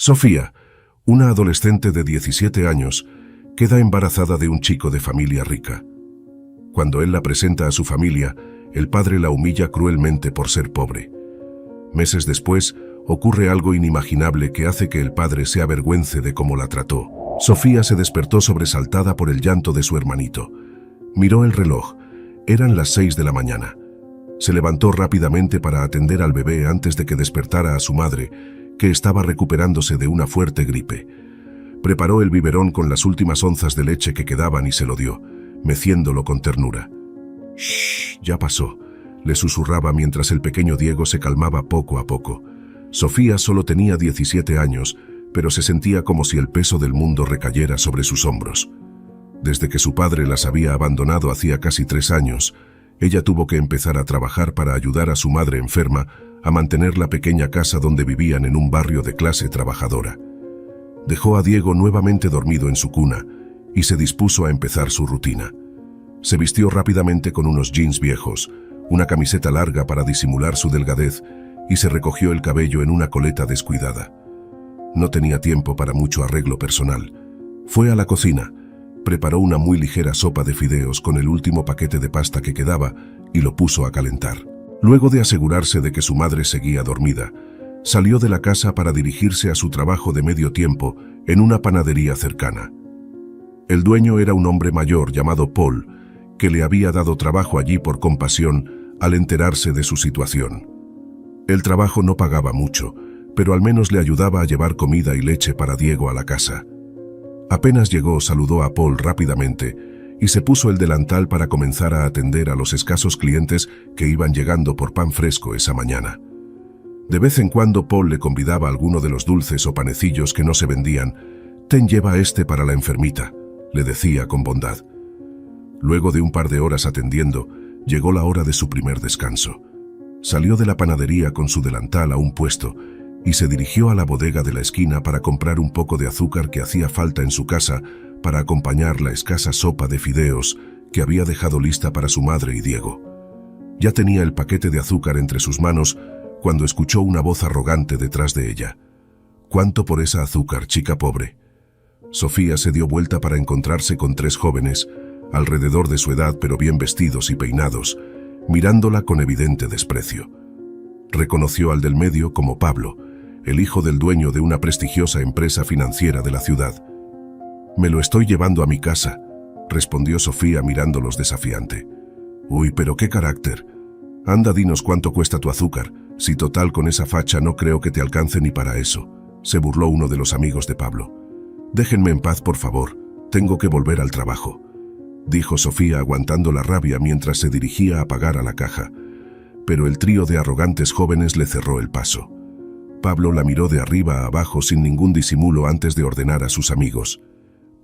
Sofía, una adolescente de 17 años, queda embarazada de un chico de familia rica. Cuando él la presenta a su familia, el padre la humilla cruelmente por ser pobre. Meses después, ocurre algo inimaginable que hace que el padre se avergüence de cómo la trató. Sofía se despertó sobresaltada por el llanto de su hermanito. Miró el reloj. Eran las 6 de la mañana. Se levantó rápidamente para atender al bebé antes de que despertara a su madre, que estaba recuperándose de una fuerte gripe. Preparó el biberón con las últimas onzas de leche que quedaban y se lo dio, meciéndolo con ternura. «Shh, ya pasó», le susurraba mientras el pequeño Diego se calmaba poco a poco. Sofía solo tenía 17 años, pero se sentía como si el peso del mundo recayera sobre sus hombros. Desde que su padre las había abandonado hacía casi 3 años, ella tuvo que empezar a trabajar para ayudar a su madre enferma a mantener la pequeña casa donde vivían en un barrio de clase trabajadora. Dejó a Diego nuevamente dormido en su cuna y se dispuso a empezar su rutina. Se vistió rápidamente con unos jeans viejos, una camiseta larga para disimular su delgadez y se recogió el cabello en una coleta descuidada. No tenía tiempo para mucho arreglo personal. Fue a la cocina, preparó una muy ligera sopa de fideos con el último paquete de pasta que quedaba y lo puso a calentar. Luego de asegurarse de que su madre seguía dormida, salió de la casa para dirigirse a su trabajo de medio tiempo en una panadería cercana. El dueño era un hombre mayor llamado Paul, que le había dado trabajo allí por compasión al enterarse de su situación. El trabajo no pagaba mucho, pero al menos le ayudaba a llevar comida y leche para Diego a la casa. Apenas llegó, saludó a Paul rápidamente y se puso el delantal para comenzar a atender a los escasos clientes que iban llegando por pan fresco esa mañana. De vez en cuando Paul le convidaba a alguno de los dulces o panecillos que no se vendían. «Ten, lleva este para la enfermita», le decía con bondad. Luego de un par de horas atendiendo, llegó la hora de su primer descanso. Salió de la panadería con su delantal a un puesto y se dirigió a la bodega de la esquina para comprar un poco de azúcar que hacía falta en su casa para acompañar la escasa sopa de fideos que había dejado lista para su madre y Diego. Ya tenía el paquete de azúcar entre sus manos cuando escuchó una voz arrogante detrás de ella. «¿Cuánto por esa azúcar, chica pobre?». Sofía se dio vuelta para encontrarse con 3 jóvenes, alrededor de su edad pero bien vestidos y peinados, mirándola con evidente desprecio. Reconoció al del medio como Pablo, el hijo del dueño de una prestigiosa empresa financiera de la ciudad. «Me lo estoy llevando a mi casa», respondió Sofía mirándolos desafiante. «Uy, pero qué carácter. Anda, dinos cuánto cuesta tu azúcar, si total con esa facha no creo que te alcance ni para eso», se burló uno de los amigos de Pablo. «Déjenme en paz, por favor, tengo que volver al trabajo», dijo Sofía aguantando la rabia mientras se dirigía a pagar a la caja. Pero el trío de arrogantes jóvenes le cerró el paso. Pablo la miró de arriba a abajo sin ningún disimulo antes de ordenar a sus amigos: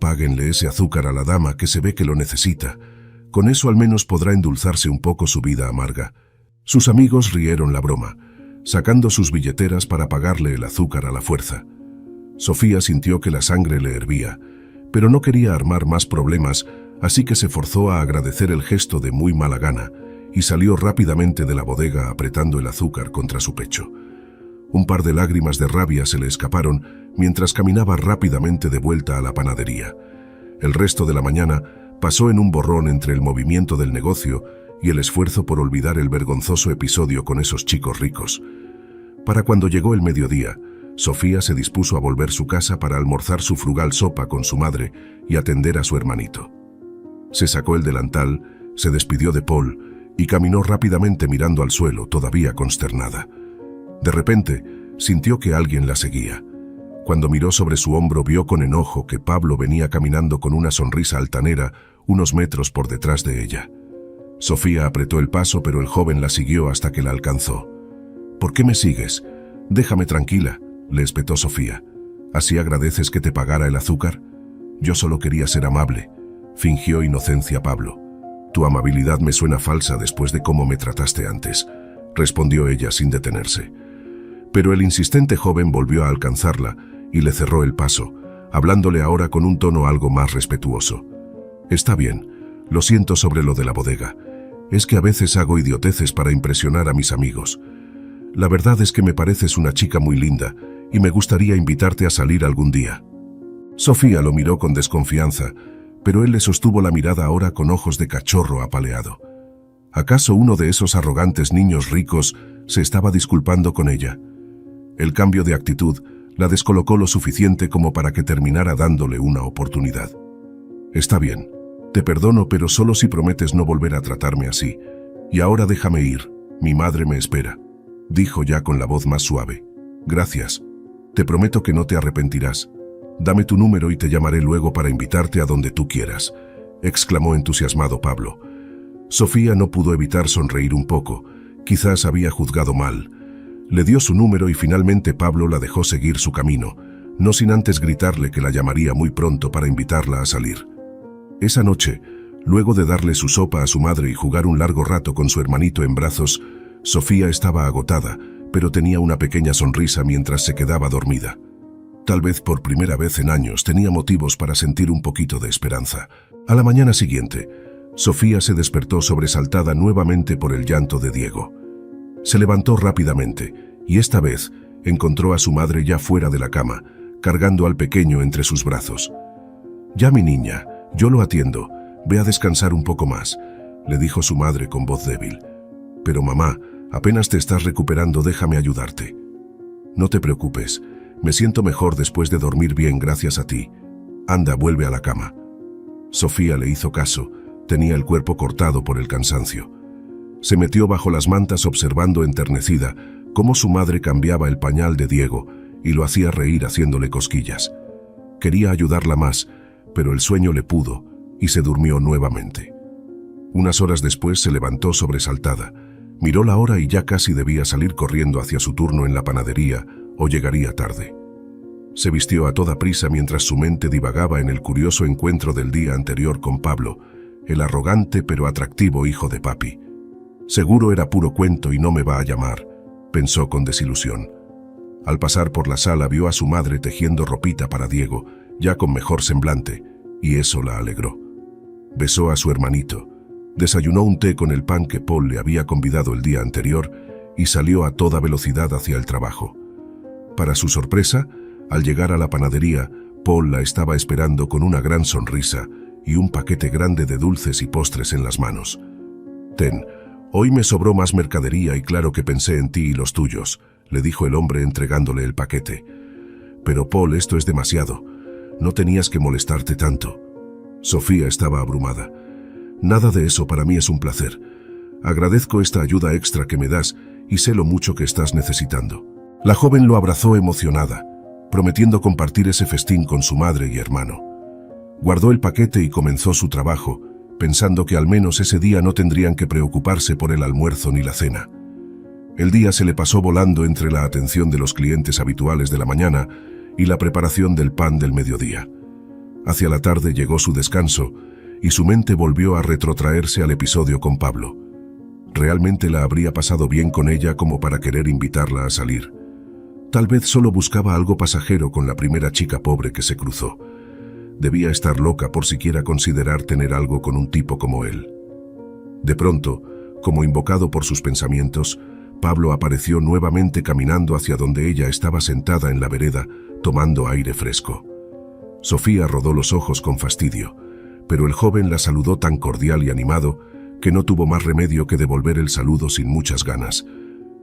«Páguenle ese azúcar a la dama, que se ve que lo necesita. Con eso al menos podrá endulzarse un poco su vida amarga». Sus amigos rieron la broma, sacando sus billeteras para pagarle el azúcar a la fuerza. Sofía sintió que la sangre le hervía, pero no quería armar más problemas, así que se forzó a agradecer el gesto de muy mala gana y salió rápidamente de la bodega apretando el azúcar contra su pecho. Un par de lágrimas de rabia se le escaparon mientras caminaba rápidamente de vuelta a la panadería. El resto de la mañana pasó en un borrón entre el movimiento del negocio y el esfuerzo por olvidar el vergonzoso episodio con esos chicos ricos. Para cuando llegó el mediodía, Sofía se dispuso a volver a su casa para almorzar su frugal sopa con su madre y atender a su hermanito. Se sacó el delantal, se despidió de Paul y caminó rápidamente mirando al suelo, todavía consternada. De repente, sintió que alguien la seguía. Cuando miró sobre su hombro, vio con enojo que Pablo venía caminando con una sonrisa altanera unos metros por detrás de ella. Sofía apretó el paso, pero el joven la siguió hasta que la alcanzó. «¿Por qué me sigues? Déjame tranquila», le espetó Sofía. «¿Así agradeces que te pagara el azúcar? Yo solo quería ser amable», fingió inocencia Pablo. «Tu amabilidad me suena falsa después de cómo me trataste antes», respondió ella sin detenerse. Pero el insistente joven volvió a alcanzarla y le cerró el paso, hablándole ahora con un tono algo más respetuoso. «Está bien, lo siento sobre lo de la bodega. Es que a veces hago idioteces para impresionar a mis amigos. La verdad es que me pareces una chica muy linda y me gustaría invitarte a salir algún día. Sofía lo miró con desconfianza, pero él le sostuvo la mirada ahora con ojos de cachorro apaleado. ¿Acaso uno de esos arrogantes niños ricos se estaba disculpando con ella? El cambio de actitud la descolocó lo suficiente como para que terminara dándole una oportunidad. Está bien, te perdono, pero solo si prometes no volver a tratarme así. Y ahora déjame ir, mi madre me espera, dijo ya con la voz más suave. Gracias, te prometo que no te arrepentirás. Dame tu número y te llamaré luego para invitarte a donde tú quieras, exclamó entusiasmado Pablo. Sofía no pudo evitar sonreír un poco, quizás había juzgado mal. Le dio su número y finalmente Pablo la dejó seguir su camino, no sin antes gritarle que la llamaría muy pronto para invitarla a salir. Esa noche, luego de darle su sopa a su madre y jugar un largo rato con su hermanito en brazos, Sofía estaba agotada, pero tenía una pequeña sonrisa mientras se quedaba dormida. Tal vez por primera vez en años tenía motivos para sentir un poquito de esperanza. A la mañana siguiente, Sofía se despertó sobresaltada nuevamente por el llanto de Diego. Se levantó rápidamente y esta vez encontró a su madre ya fuera de la cama, cargando al pequeño entre sus brazos. «Ya, mi niña, yo lo atiendo. Ve a descansar un poco más», le dijo su madre con voz débil. «Pero mamá, apenas te estás recuperando, déjame ayudarte». «No te preocupes, me siento mejor después de dormir bien gracias a ti. Anda, vuelve a la cama». Sofía le hizo caso, tenía el cuerpo cortado por el cansancio. Se metió bajo las mantas observando enternecida cómo su madre cambiaba el pañal de Diego y lo hacía reír haciéndole cosquillas. Quería ayudarla más, pero el sueño le pudo y se durmió nuevamente. Unas horas después se levantó sobresaltada, miró la hora y ya casi debía salir corriendo hacia su turno en la panadería o llegaría tarde. Se vistió a toda prisa mientras su mente divagaba en el curioso encuentro del día anterior con Pablo, el arrogante pero atractivo hijo de papi. Seguro era puro cuento y no me va a llamar, pensó con desilusión. Al pasar por la sala vio a su madre tejiendo ropita para Diego, ya con mejor semblante, y eso la alegró. Besó a su hermanito, desayunó un té con el pan que Paul le había convidado el día anterior y salió a toda velocidad hacia el trabajo. Para su sorpresa, al llegar a la panadería, Paul la estaba esperando con una gran sonrisa y un paquete grande de dulces y postres en las manos. «Ten, hoy me sobró más mercadería y claro que pensé en ti y los tuyos», le dijo el hombre entregándole el paquete. «Pero Paul, esto es demasiado. No tenías que molestarte tanto». Sofía estaba abrumada. «Nada de eso, para mí es un placer. Agradezco esta ayuda extra que me das y sé lo mucho que estás necesitando». La joven lo abrazó emocionada, prometiendo compartir ese festín con su madre y hermano. Guardó el paquete y comenzó su trabajo, pensando que al menos ese día no tendrían que preocuparse por el almuerzo ni la cena. El día se le pasó volando entre la atención de los clientes habituales de la mañana y la preparación del pan del mediodía. Hacia la tarde llegó su descanso y su mente volvió a retrotraerse al episodio con Pablo. Realmente la habría pasado bien con ella como para querer invitarla a salir. Tal vez solo buscaba algo pasajero con la primera chica pobre que se cruzó. Debía estar loca por siquiera considerar tener algo con un tipo como él. De pronto, como invocado por sus pensamientos, Pablo apareció nuevamente caminando hacia donde ella estaba sentada en la vereda, tomando aire fresco. Sofía rodó los ojos con fastidio, pero el joven la saludó tan cordial y animado que no tuvo más remedio que devolver el saludo sin muchas ganas.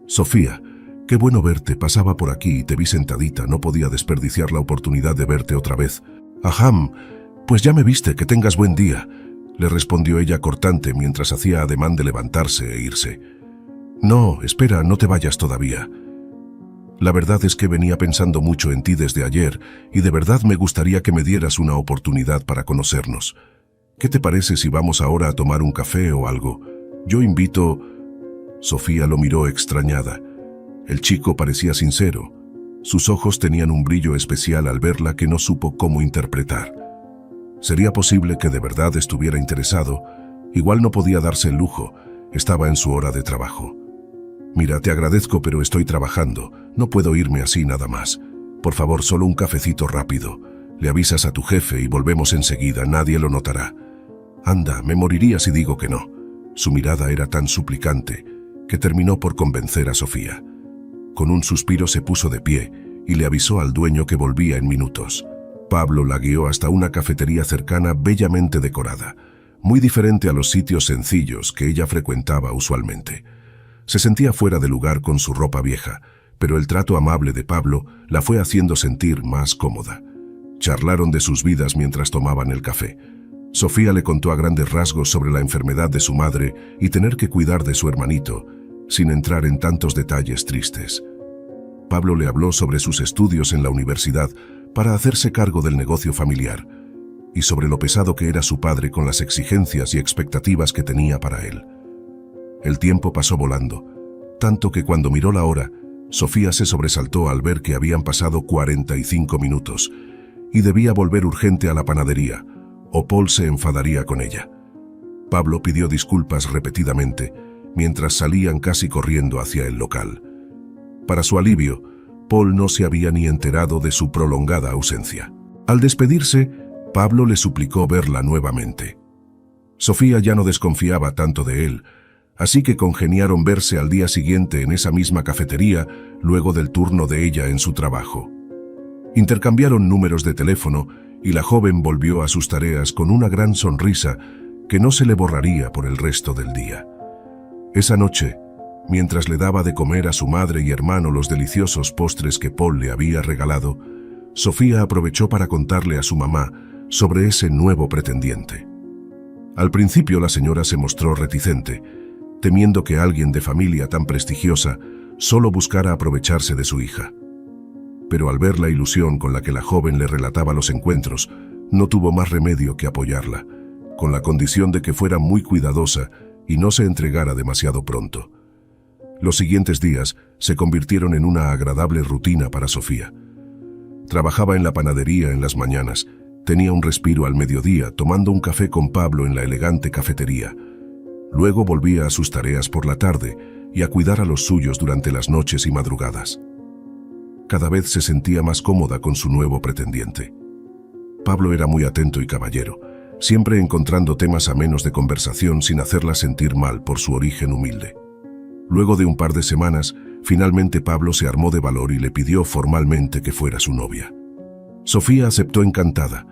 «Sofía, qué bueno verte, pasaba por aquí y te vi sentadita, no podía desperdiciar la oportunidad de verte otra vez». «Ajam, pues ya me viste, que tengas buen día», le respondió ella cortante mientras hacía ademán de levantarse e irse. «No, espera, no te vayas todavía. La verdad es que venía pensando mucho en ti desde ayer y de verdad me gustaría que me dieras una oportunidad para conocernos. ¿Qué te parece si vamos ahora a tomar un café o algo? Yo invito...» Sofía lo miró extrañada. El chico parecía sincero. Sus ojos tenían un brillo especial al verla que no supo cómo interpretar. Sería posible que de verdad estuviera interesado. Igual no podía darse el lujo. Estaba en su hora de trabajo. «Mira, te agradezco, pero estoy trabajando. No puedo irme así nada más. Por favor, solo un cafecito rápido. Le avisas a tu jefe y volvemos enseguida. Nadie lo notará». «Anda, me moriría si digo que no». Su mirada era tan suplicante que terminó por convencer a Sofía. Con un suspiro se puso de pie y le avisó al dueño que volvía en minutos. Pablo la guió hasta una cafetería cercana bellamente decorada, muy diferente a los sitios sencillos que ella frecuentaba usualmente. Se sentía fuera de lugar con su ropa vieja, pero el trato amable de Pablo la fue haciendo sentir más cómoda. Charlaron de sus vidas mientras tomaban el café. Sofía le contó a grandes rasgos sobre la enfermedad de su madre y tener que cuidar de su hermanito, sin entrar en tantos detalles tristes. Pablo le habló sobre sus estudios en la universidad para hacerse cargo del negocio familiar, y sobre lo pesado que era su padre con las exigencias y expectativas que tenía para él. El tiempo pasó volando, tanto que cuando miró la hora, Sofía se sobresaltó al ver que habían pasado 45 minutos y debía volver urgente a la panadería, o Paul se enfadaría con ella. Pablo pidió disculpas repetidamente, mientras salían casi corriendo hacia el local. Para su alivio, Paul no se había ni enterado de su prolongada ausencia. Al despedirse, Pablo le suplicó verla nuevamente. Sofía ya no desconfiaba tanto de él, así que congeniaron verse al día siguiente en esa misma cafetería, luego del turno de ella en su trabajo. Intercambiaron números de teléfono y la joven volvió a sus tareas con una gran sonrisa que no se le borraría por el resto del día. Esa noche, mientras le daba de comer a su madre y hermano los deliciosos postres que Paul le había regalado, Sofía aprovechó para contarle a su mamá sobre ese nuevo pretendiente. Al principio la señora se mostró reticente, temiendo que alguien de familia tan prestigiosa solo buscara aprovecharse de su hija. Pero al ver la ilusión con la que la joven le relataba los encuentros, no tuvo más remedio que apoyarla, con la condición de que fuera muy cuidadosa y no se entregara demasiado pronto. Los siguientes días se convirtieron en una agradable rutina para Sofía. Trabajaba en la panadería en las mañanas, tenía un respiro al mediodía tomando un café con Pablo en la elegante cafetería. Luego volvía a sus tareas por la tarde y a cuidar a los suyos durante las noches y madrugadas. Cada vez se sentía más cómoda con su nuevo pretendiente. Pablo era muy atento y caballero, siempre encontrando temas amenos de conversación sin hacerla sentir mal por su origen humilde. Luego de un par de semanas, finalmente Pablo se armó de valor y le pidió formalmente que fuera su novia. Sofía aceptó encantada.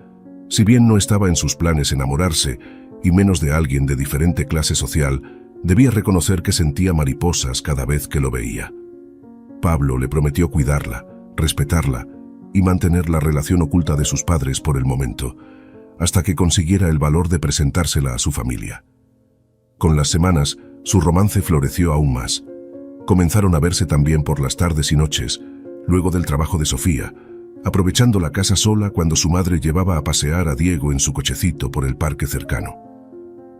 Si bien no estaba en sus planes enamorarse, y menos de alguien de diferente clase social, debía reconocer que sentía mariposas cada vez que lo veía. Pablo le prometió cuidarla, respetarla y mantener la relación oculta de sus padres por el momento, hasta que consiguiera el valor de presentársela a su familia. Con las semanas, su romance floreció aún más. Comenzaron a verse también por las tardes y noches, luego del trabajo de Sofía, aprovechando la casa sola cuando su madre llevaba a pasear a Diego en su cochecito por el parque cercano.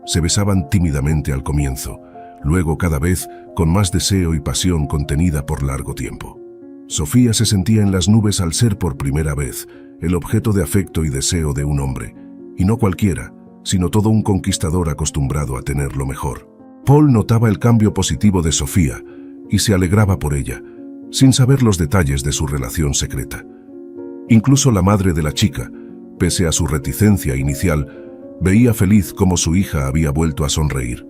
Se besaban tímidamente al comienzo, luego cada vez con más deseo y pasión contenida por largo tiempo. Sofía se sentía en las nubes al ser por primera vez el objeto de afecto y deseo de un hombre, y no cualquiera, sino todo un conquistador acostumbrado a tener lo mejor. Paul notaba el cambio positivo de Sofía y se alegraba por ella, sin saber los detalles de su relación secreta. Incluso la madre de la chica, pese a su reticencia inicial, veía feliz cómo su hija había vuelto a sonreír.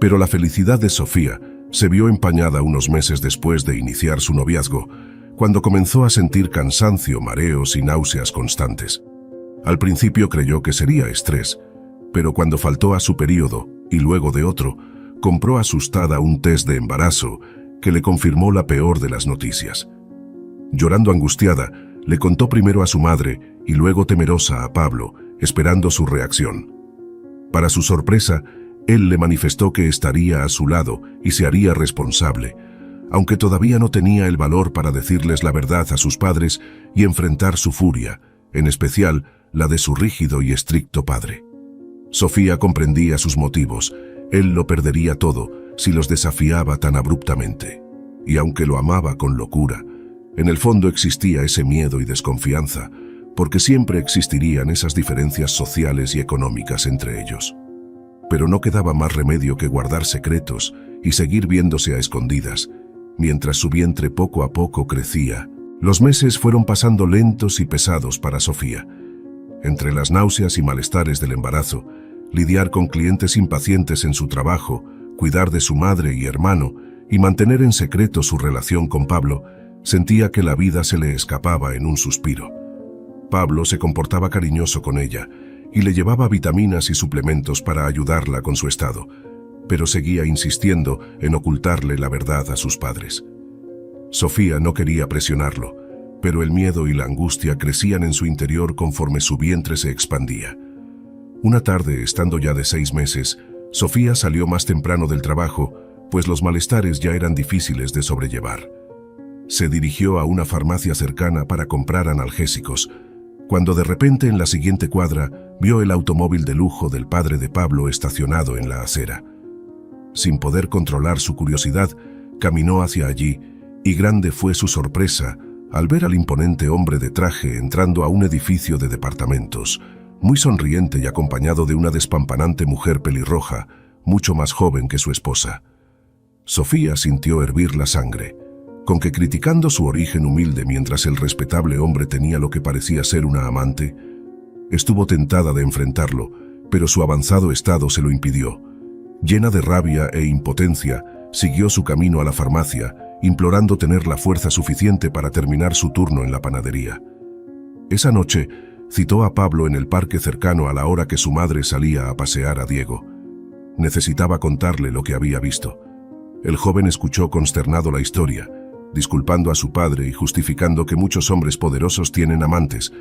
Pero la felicidad de Sofía se vio empañada unos meses después de iniciar su noviazgo, cuando comenzó a sentir cansancio, mareos y náuseas constantes. Al principio creyó que sería estrés, pero cuando faltó a su periodo y luego de otro, compró asustada un test de embarazo que le confirmó la peor de las noticias. Llorando angustiada, le contó primero a su madre y luego temerosa a Pablo, esperando su reacción. Para su sorpresa, él le manifestó que estaría a su lado y se haría responsable, aunque todavía no tenía el valor para decirles la verdad a sus padres y enfrentar su furia, en especial la de su rígido y estricto padre. Sofía comprendía sus motivos. Él lo perdería todo si los desafiaba tan abruptamente. Y aunque lo amaba con locura, en el fondo existía ese miedo y desconfianza, porque siempre existirían esas diferencias sociales y económicas entre ellos. Pero no quedaba más remedio que guardar secretos y seguir viéndose a escondidas, mientras su vientre poco a poco crecía. Los meses fueron pasando lentos y pesados para Sofía. Entre las náuseas y malestares del embarazo, lidiar con clientes impacientes en su trabajo, cuidar de su madre y hermano y mantener en secreto su relación con Pablo, Sentía que la vida se le escapaba en un suspiro. Pablo se comportaba cariñoso con ella y le llevaba vitaminas y suplementos para ayudarla con su estado, pero seguía insistiendo en ocultarle la verdad a sus padres. Sofía no quería presionarlo, pero el miedo y la angustia crecían en su interior conforme su vientre se expandía. Una tarde, estando ya de 6 meses, Sofía salió más temprano del trabajo, pues los malestares ya eran difíciles de sobrellevar. Se dirigió a una farmacia cercana para comprar analgésicos, cuando de repente en la siguiente cuadra vio el automóvil de lujo del padre de Pablo estacionado en la acera. Sin poder controlar su curiosidad, caminó hacia allí, y grande fue su sorpresa al ver al imponente hombre de traje entrando a un edificio de departamentos, muy sonriente y acompañado de una despampanante mujer pelirroja, mucho más joven que su esposa. Sofía sintió hervir la sangre, con que criticando su origen humilde mientras el respetable hombre tenía lo que parecía ser una amante, estuvo tentada de enfrentarlo, pero su avanzado estado se lo impidió. Llena de rabia e impotencia, siguió su camino a la farmacia, implorando tener la fuerza suficiente para terminar su turno en la panadería. Esa noche, citó a Pablo en el parque cercano a la hora que su madre salía a pasear a Diego. Necesitaba contarle lo que había visto. El joven escuchó consternado la historia, disculpando a su padre y justificando que muchos hombres poderosos tienen amantes,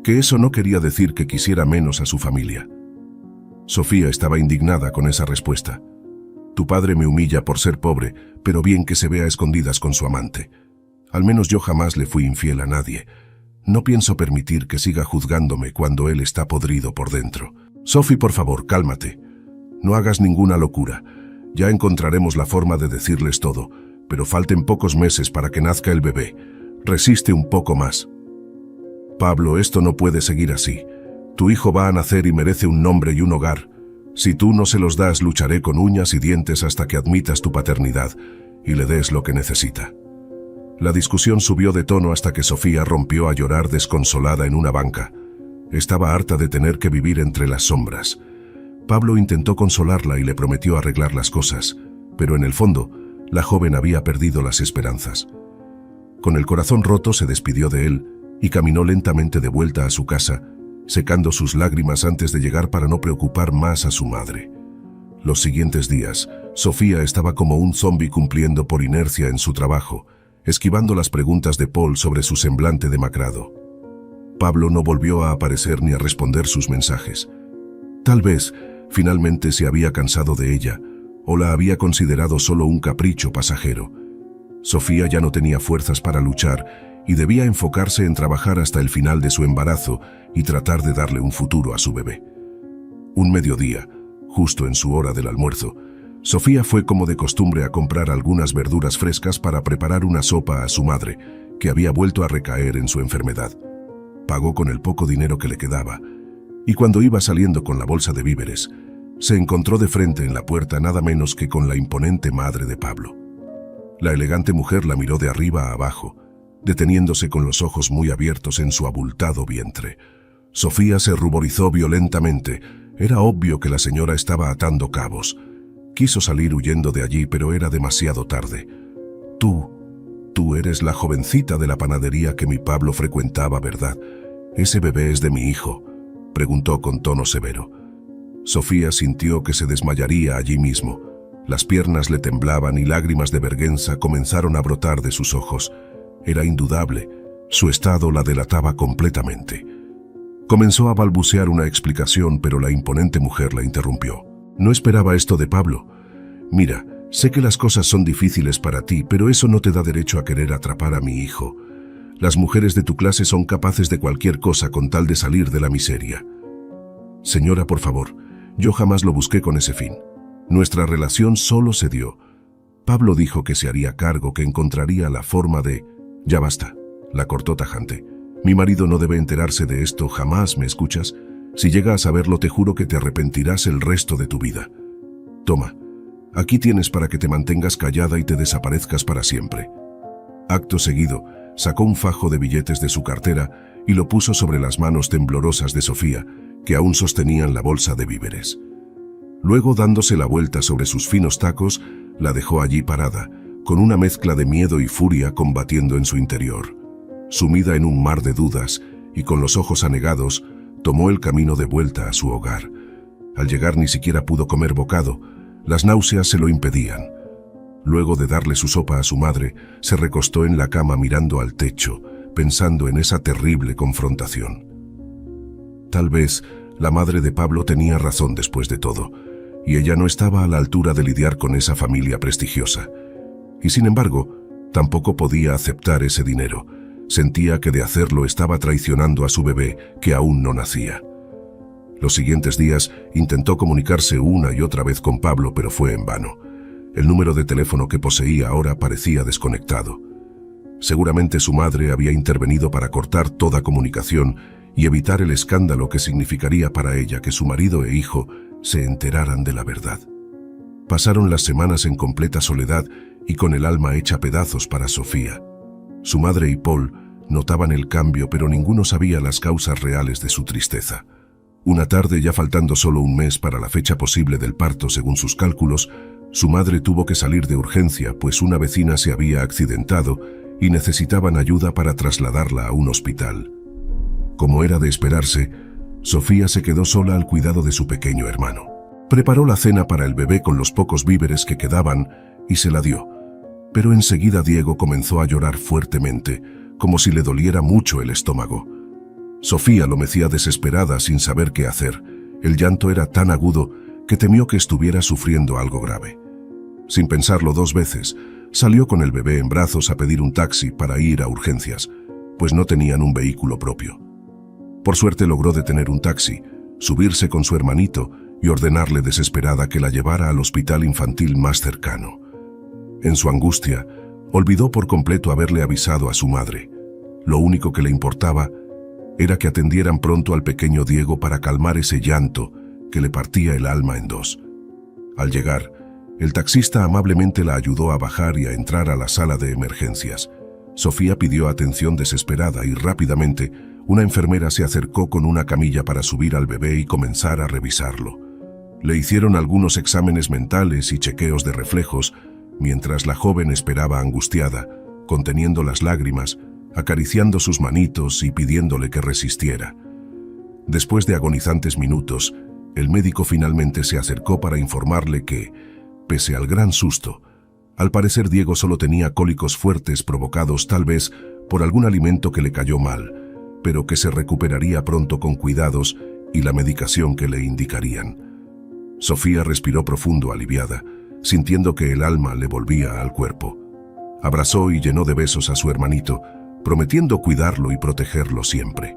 que eso no quería decir que quisiera menos a su familia. Sofía estaba indignada con esa respuesta. Tu padre me humilla por ser pobre, pero bien que se vea a escondidas con su amante. Al menos yo jamás le fui infiel a nadie. No pienso permitir que siga juzgándome cuando él está podrido por dentro. Sophie, por favor, cálmate. No hagas ninguna locura. Ya encontraremos la forma de decirles todo, pero falten pocos meses para que nazca el bebé. Resiste un poco más. Pablo, esto no puede seguir así. Tu hijo va a nacer y merece un nombre y un hogar. Si tú no se los das, lucharé con uñas y dientes hasta que admitas tu paternidad y le des lo que necesita. La discusión subió de tono hasta que Sofía rompió a llorar desconsolada en una banca. Estaba harta de tener que vivir entre las sombras. Pablo intentó consolarla y le prometió arreglar las cosas, pero en el fondo, la joven había perdido las esperanzas. Con el corazón roto se despidió de él y caminó lentamente de vuelta a su casa, secando sus lágrimas antes de llegar para no preocupar más a su madre. Los siguientes días, Sofía estaba como un zombi cumpliendo por inercia en su trabajo, esquivando las preguntas de Paul sobre su semblante demacrado. Pablo no volvió a aparecer ni a responder sus mensajes. Tal vez, finalmente se había cansado de ella, o la había considerado solo un capricho pasajero. Sofía ya no tenía fuerzas para luchar y debía enfocarse en trabajar hasta el final de su embarazo y tratar de darle un futuro a su bebé. Un mediodía, justo en su hora del almuerzo, Sofía fue como de costumbre a comprar algunas verduras frescas para preparar una sopa a su madre, que había vuelto a recaer en su enfermedad. Pagó con el poco dinero que le quedaba, y cuando iba saliendo con la bolsa de víveres, se encontró de frente en la puerta nada menos que con la imponente madre de Pablo. La elegante mujer la miró de arriba a abajo, deteniéndose con los ojos muy abiertos en su abultado vientre. Sofía se ruborizó violentamente. Era obvio que la señora estaba atando cabos. Quiso salir huyendo de allí, pero era demasiado tarde. Tú eres la jovencita de la panadería que mi Pablo frecuentaba, ¿verdad? ¿Ese bebé es de mi hijo?, preguntó con tono severo. Sofía sintió que se desmayaría allí mismo. Las piernas le temblaban y lágrimas de vergüenza comenzaron a brotar de sus ojos. Era indudable, su estado la delataba completamente. Comenzó a balbucear una explicación, pero la imponente mujer la interrumpió. No esperaba esto de Pablo. Mira, sé que las cosas son difíciles para ti, pero eso no te da derecho a querer atrapar a mi hijo. Las mujeres de tu clase son capaces de cualquier cosa con tal de salir de la miseria. Señora, por favor, yo jamás lo busqué con ese fin. Nuestra relación solo se dio. Pablo dijo que se haría cargo, que encontraría la forma de... Ya basta, la cortó tajante. Mi marido no debe enterarse de esto, jamás, ¿me escuchas? Si llega a saberlo, te juro que te arrepentirás el resto de tu vida. Toma, aquí tienes para que te mantengas callada y te desaparezcas para siempre. Acto seguido, sacó un fajo de billetes de su cartera y lo puso sobre las manos temblorosas de Sofía, que aún sostenían la bolsa de víveres. Luego, dándose la vuelta sobre sus finos tacos, la dejó allí parada, con una mezcla de miedo y furia combatiendo en su interior. Sumida en un mar de dudas y con los ojos anegados, tomó el camino de vuelta a su hogar. Al llegar ni siquiera pudo comer bocado, las náuseas se lo impedían. Luego de darle su sopa a su madre, se recostó en la cama mirando al techo, pensando en esa terrible confrontación. Tal vez la madre de Pablo tenía razón después de todo, y ella no estaba a la altura de lidiar con esa familia prestigiosa. Y sin embargo, tampoco podía aceptar ese dinero. Sentía que de hacerlo estaba traicionando a su bebé, que aún no nacía. Los siguientes días intentó comunicarse una y otra vez con Pablo, pero fue en vano. El número de teléfono que poseía ahora parecía desconectado. Seguramente su madre había intervenido para cortar toda comunicación y evitar el escándalo que significaría para ella que su marido e hijo se enteraran de la verdad. Pasaron las semanas en completa soledad y con el alma hecha pedazos para Sofía. Su madre y Paul notaban el cambio, pero ninguno sabía las causas reales de su tristeza. Una tarde, ya faltando solo un mes para la fecha posible del parto según sus cálculos, su madre tuvo que salir de urgencia, pues una vecina se había accidentado y necesitaban ayuda para trasladarla a un hospital. Como era de esperarse, Sofía se quedó sola al cuidado de su pequeño hermano. Preparó la cena para el bebé con los pocos víveres que quedaban y se la dio. Pero enseguida Diego comenzó a llorar fuertemente, como si le doliera mucho el estómago. Sofía lo mecía desesperada sin saber qué hacer. El llanto era tan agudo que temió que estuviera sufriendo algo grave. Sin pensarlo dos veces, salió con el bebé en brazos a pedir un taxi para ir a urgencias, pues no tenían un vehículo propio. Por suerte logró detener un taxi, subirse con su hermanito y ordenarle desesperada que la llevara al hospital infantil más cercano. En su angustia, olvidó por completo haberle avisado a su madre. Lo único que le importaba era que atendieran pronto al pequeño Diego para calmar ese llanto que le partía el alma en dos. Al llegar, el taxista amablemente la ayudó a bajar y a entrar a la sala de emergencias. Sofía pidió atención desesperada y rápidamente una enfermera se acercó con una camilla para subir al bebé y comenzar a revisarlo. Le hicieron algunos exámenes mentales y chequeos de reflejos, mientras la joven esperaba angustiada, conteniendo las lágrimas, acariciando sus manitos y pidiéndole que resistiera. Después de agonizantes minutos, el médico finalmente se acercó para informarle que, pese al gran susto, al parecer Diego solo tenía cólicos fuertes provocados tal vez por algún alimento que le cayó mal, pero que se recuperaría pronto con cuidados y la medicación que le indicarían. Sofía respiró profundo, aliviada, sintiendo que el alma le volvía al cuerpo. Abrazó y llenó de besos a su hermanito, prometiendo cuidarlo y protegerlo siempre.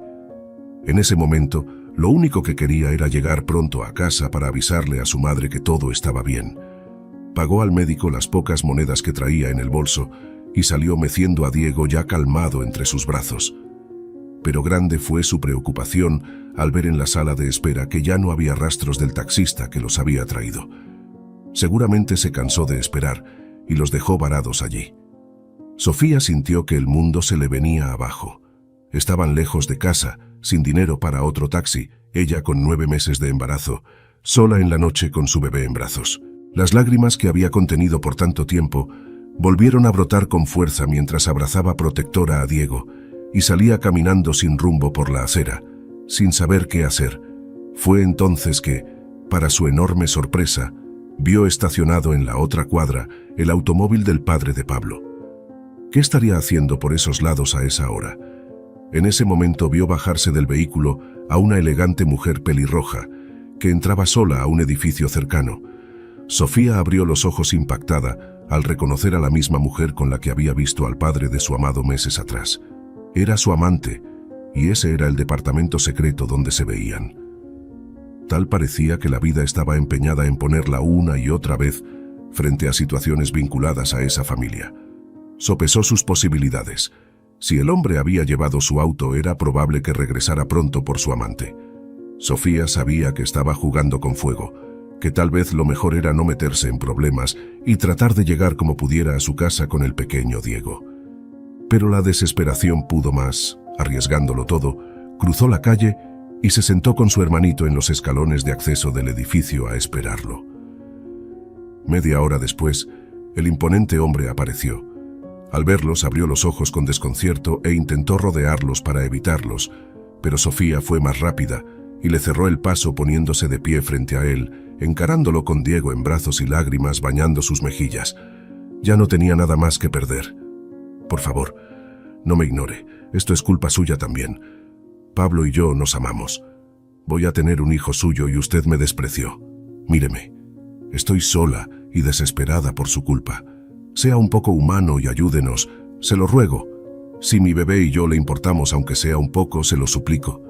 En ese momento, lo único que quería era llegar pronto a casa para avisarle a su madre que todo estaba bien. Pagó al médico las pocas monedas que traía en el bolso y salió meciendo a Diego ya calmado entre sus brazos. Pero grande fue su preocupación al ver en la sala de espera que ya no había rastros del taxista que los había traído. Seguramente se cansó de esperar y los dejó varados allí. Sofía sintió que el mundo se le venía abajo. Estaban lejos de casa, sin dinero para otro taxi, ella con 9 meses de embarazo, sola en la noche con su bebé en brazos. Las lágrimas que había contenido por tanto tiempo volvieron a brotar con fuerza mientras abrazaba protectora a Diego y salía caminando sin rumbo por la acera, sin saber qué hacer. Fue entonces que, para su enorme sorpresa, vio estacionado en la otra cuadra el automóvil del padre de Pablo. ¿Qué estaría haciendo por esos lados a esa hora? En ese momento vio bajarse del vehículo a una elegante mujer pelirroja que entraba sola a un edificio cercano. Sofía abrió los ojos impactada al reconocer a la misma mujer con la que había visto al padre de su amado meses atrás. Era su amante, y ese era el departamento secreto donde se veían. Tal parecía que la vida estaba empeñada en ponerla una y otra vez frente a situaciones vinculadas a esa familia. Sopesó sus posibilidades. Si el hombre había llevado su auto, era probable que regresara pronto por su amante. Sofía sabía que estaba jugando con fuego, que tal vez lo mejor era no meterse en problemas y tratar de llegar como pudiera a su casa con el pequeño Diego. Pero la desesperación pudo más. Arriesgándolo todo, cruzó la calle y se sentó con su hermanito en los escalones de acceso del edificio a esperarlo. Media hora después, El imponente hombre apareció. Al verlos abrió los ojos con desconcierto e intentó rodearlos para evitarlos, pero Sofía fue más rápida y le cerró el paso poniéndose de pie frente a él, encarándolo con Diego en brazos y lágrimas bañando sus mejillas. Ya no tenía nada más que perder. Por favor, no me ignore, esto es culpa suya también. Pablo y yo nos amamos. Voy a tener un hijo suyo y usted me despreció. Míreme, estoy sola y desesperada por su culpa. Sea un poco humano y ayúdenos, se lo ruego. Si mi bebé y yo le importamos aunque sea un poco, se lo suplico.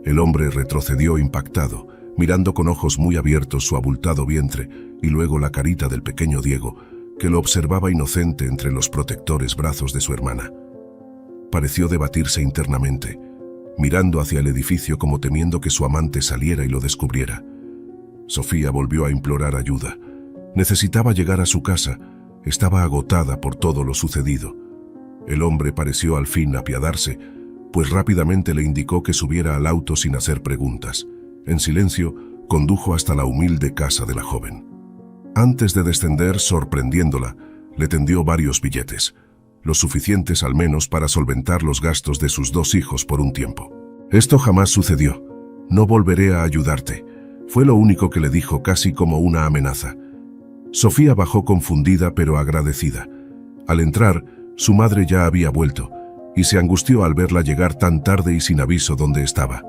El hombre retrocedió impactado, mirando con ojos muy abiertos su abultado vientre y luego la carita del pequeño Diego, que lo observaba inocente entre los protectores brazos de su hermana. Pareció debatirse internamente, mirando hacia el edificio como temiendo que su amante saliera y lo descubriera. Sofía volvió a implorar ayuda. Necesitaba llegar a su casa. Estaba agotada por todo lo sucedido. El hombre pareció al fin apiadarse, pues rápidamente le indicó que subiera al auto sin hacer preguntas. En silencio, condujo hasta la humilde casa de la joven. Antes de descender, sorprendiéndola, le tendió varios billetes, lo suficientes al menos para solventar los gastos de sus 2 hijos por un tiempo. Esto jamás sucedió. No volveré a ayudarte. Fue lo único que le dijo, casi como una amenaza. Sofía bajó confundida pero agradecida. Al entrar, su madre ya había vuelto, y se angustió al verla llegar tan tarde y sin aviso dónde estaba.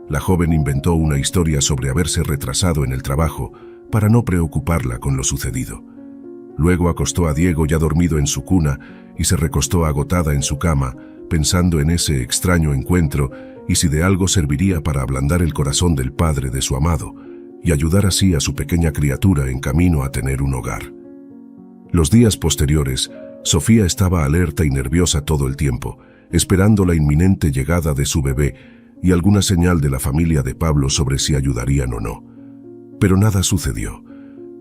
La joven inventó una historia sobre haberse retrasado en el trabajo para no preocuparla con lo sucedido. Luego acostó a Diego ya dormido en su cuna y se recostó agotada en su cama, pensando en ese extraño encuentro y si de algo serviría para ablandar el corazón del padre de su amado y ayudar así a su pequeña criatura en camino a tener un hogar. Los días posteriores, Sofía estaba alerta y nerviosa todo el tiempo, esperando la inminente llegada de su bebé y alguna señal de la familia de Pablo sobre si ayudarían o no. Pero nada sucedió.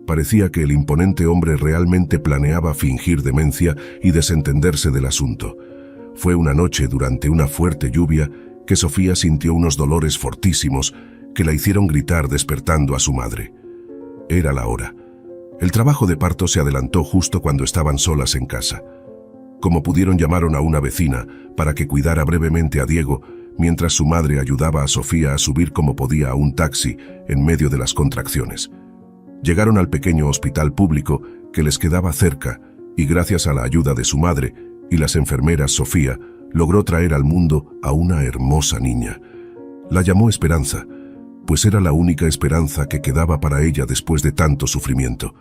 Parecía que el imponente hombre realmente planeaba fingir demencia y desentenderse del asunto. Fue una noche durante una fuerte lluvia que Sofía sintió unos dolores fortísimos que la hicieron gritar despertando a su madre. Era la hora. El trabajo de parto se adelantó justo cuando estaban solas en casa. Como pudieron, llamaron a una vecina para que cuidara brevemente a Diego, mientras su madre ayudaba a Sofía a subir como podía a un taxi en medio de las contracciones. Llegaron al pequeño hospital público que les quedaba cerca y gracias a la ayuda de su madre y las enfermeras, Sofía logró traer al mundo a una hermosa niña. La llamó Esperanza, pues era la única esperanza que quedaba para ella después de tanto sufrimiento.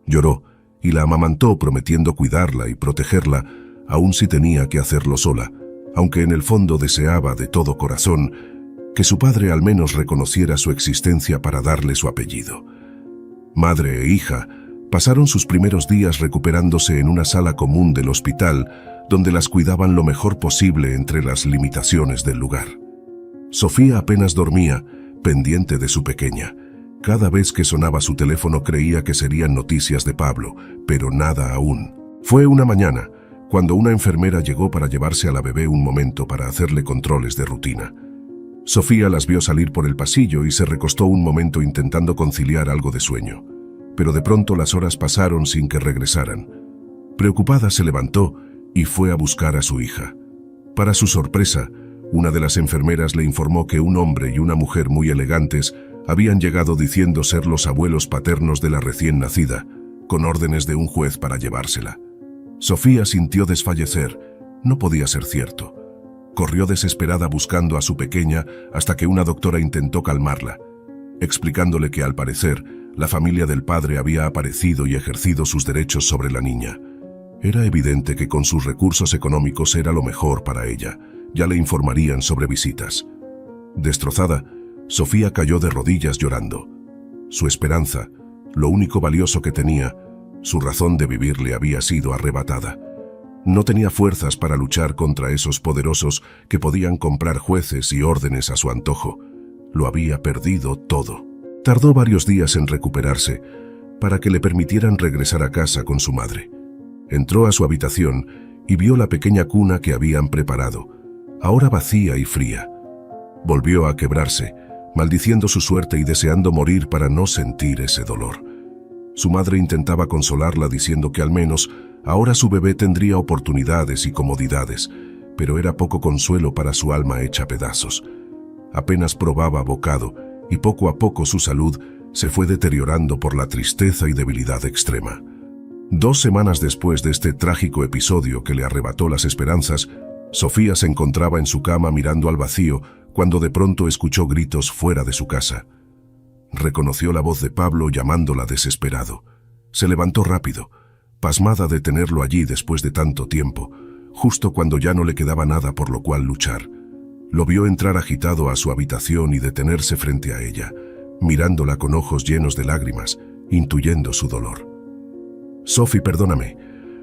Lloró y la amamantó prometiendo cuidarla y protegerla, aun si tenía que hacerlo sola, aunque en el fondo deseaba de todo corazón que su padre al menos reconociera su existencia para darle su apellido. Madre e hija pasaron sus primeros días recuperándose en una sala común del hospital, donde las cuidaban lo mejor posible entre las limitaciones del lugar. Sofía apenas dormía, pendiente de su pequeña. Cada vez que sonaba su teléfono creía que serían noticias de Pablo, pero nada aún. Fue una mañana, cuando una enfermera llegó para llevarse a la bebé un momento para hacerle controles de rutina. Sofía las vio salir por el pasillo y se recostó un momento intentando conciliar algo de sueño. Pero de pronto las horas pasaron sin que regresaran. Preocupada se levantó y fue a buscar a su hija. Para su sorpresa, una de las enfermeras le informó que un hombre y una mujer muy elegantes habían llegado diciendo ser los abuelos paternos de la recién nacida, con órdenes de un juez para llevársela. Sofía sintió desfallecer. No podía ser cierto. Corrió desesperada buscando a su pequeña hasta que una doctora intentó calmarla, explicándole que al parecer la familia del padre había aparecido y ejercido sus derechos sobre la niña. Era evidente que con sus recursos económicos era lo mejor para ella. Ya le informarían sobre visitas. Destrozada, Sofía cayó de rodillas llorando. Su esperanza, lo único valioso que tenía, su razón de vivir le había sido arrebatada. No tenía fuerzas para luchar contra esos poderosos que podían comprar jueces y órdenes a su antojo. Lo había perdido todo. Tardó varios días en recuperarse para que le permitieran regresar a casa con su madre. Entró a su habitación y vio la pequeña cuna que habían preparado, ahora vacía y fría. Volvió a quebrarse, maldiciendo su suerte y deseando morir para no sentir ese dolor. Su madre intentaba consolarla diciendo que al menos ahora su bebé tendría oportunidades y comodidades, pero era poco consuelo para su alma hecha pedazos. Apenas probaba bocado y poco a poco su salud se fue deteriorando por la tristeza y debilidad extrema. 2 semanas después de este trágico episodio que le arrebató las esperanzas, Sofía se encontraba en su cama mirando al vacío cuando de pronto escuchó gritos fuera de su casa. Reconoció la voz de Pablo llamándola desesperado. Se levantó rápido, pasmada de tenerlo allí después de tanto tiempo, justo cuando ya no le quedaba nada por lo cual luchar. Lo vio entrar agitado a su habitación y detenerse frente a ella, mirándola con ojos llenos de lágrimas, intuyendo su dolor. «Sophie, perdóname.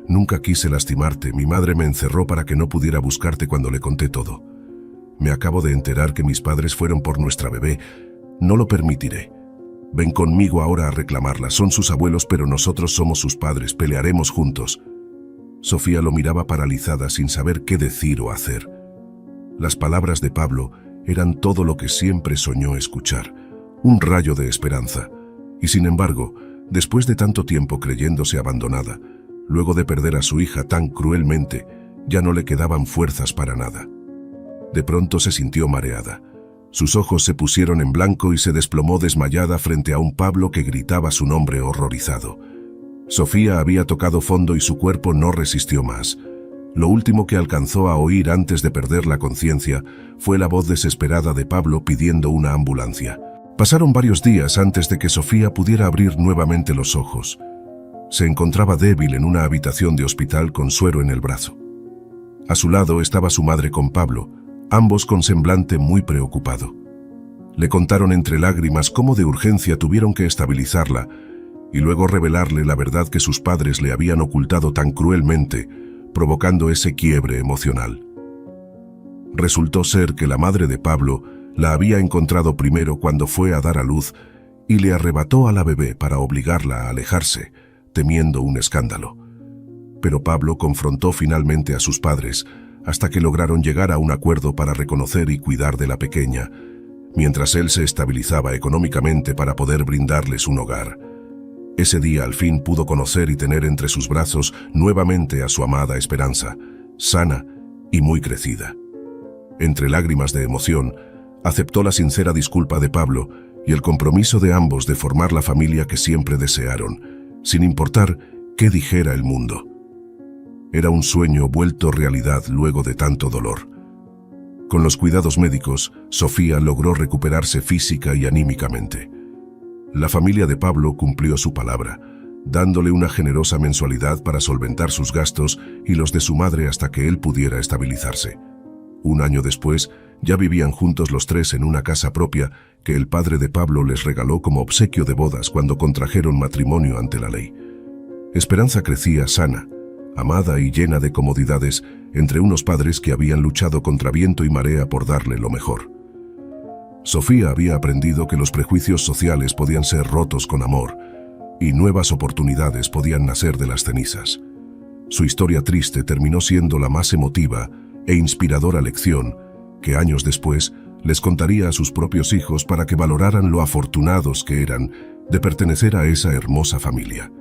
Nunca quise lastimarte. Mi madre me encerró para que no pudiera buscarte cuando le conté todo. Me acabo de enterar que mis padres fueron por nuestra bebé. No lo permitiré. Ven conmigo ahora a reclamarla. Son sus abuelos, pero nosotros somos sus padres. Pelearemos juntos». Sofía lo miraba paralizada sin saber qué decir o hacer. Las palabras de Pablo eran todo lo que siempre soñó escuchar, un rayo de esperanza. Y sin embargo, después de tanto tiempo creyéndose abandonada, luego de perder a su hija tan cruelmente, ya no le quedaban fuerzas para nada. De pronto se sintió mareada. Sus ojos se pusieron en blanco y se desplomó desmayada frente a un Pablo que gritaba su nombre horrorizado. Sofía había tocado fondo y su cuerpo no resistió más. Lo último que alcanzó a oír antes de perder la conciencia fue la voz desesperada de Pablo pidiendo una ambulancia. Pasaron varios días antes de que Sofía pudiera abrir nuevamente los ojos. Se encontraba débil en una habitación de hospital con suero en el brazo. A su lado estaba su madre con Pablo, ambos con semblante muy preocupado. Le contaron entre lágrimas cómo de urgencia tuvieron que estabilizarla y luego revelarle la verdad que sus padres le habían ocultado tan cruelmente, provocando ese quiebre emocional. Resultó ser que la madre de Pablo la había encontrado primero cuando fue a dar a luz y le arrebató a la bebé para obligarla a alejarse, temiendo un escándalo. Pero Pablo confrontó finalmente a sus padres hasta que lograron llegar a un acuerdo para reconocer y cuidar de la pequeña, mientras él se estabilizaba económicamente para poder brindarles un hogar. Ese día al fin pudo conocer y tener entre sus brazos nuevamente a su amada Esperanza, sana y muy crecida. Entre lágrimas de emoción, aceptó la sincera disculpa de Pablo y el compromiso de ambos de formar la familia que siempre desearon, sin importar qué dijera el mundo. Era un sueño vuelto realidad luego de tanto dolor. Con los cuidados médicos, Sofía logró recuperarse física y anímicamente. La familia de Pablo cumplió su palabra, dándole una generosa mensualidad para solventar sus gastos y los de su madre hasta que él pudiera estabilizarse. 1 año después, ya vivían juntos los 3 en una casa propia que el padre de Pablo les regaló como obsequio de bodas cuando contrajeron matrimonio ante la ley. Esperanza crecía sana, amada y llena de comodidades entre unos padres que habían luchado contra viento y marea por darle lo mejor. Sofía había aprendido que los prejuicios sociales podían ser rotos con amor y nuevas oportunidades podían nacer de las cenizas. Su historia triste terminó siendo la más emotiva e inspiradora lección que años después les contaría a sus propios hijos para que valoraran lo afortunados que eran de pertenecer a esa hermosa familia.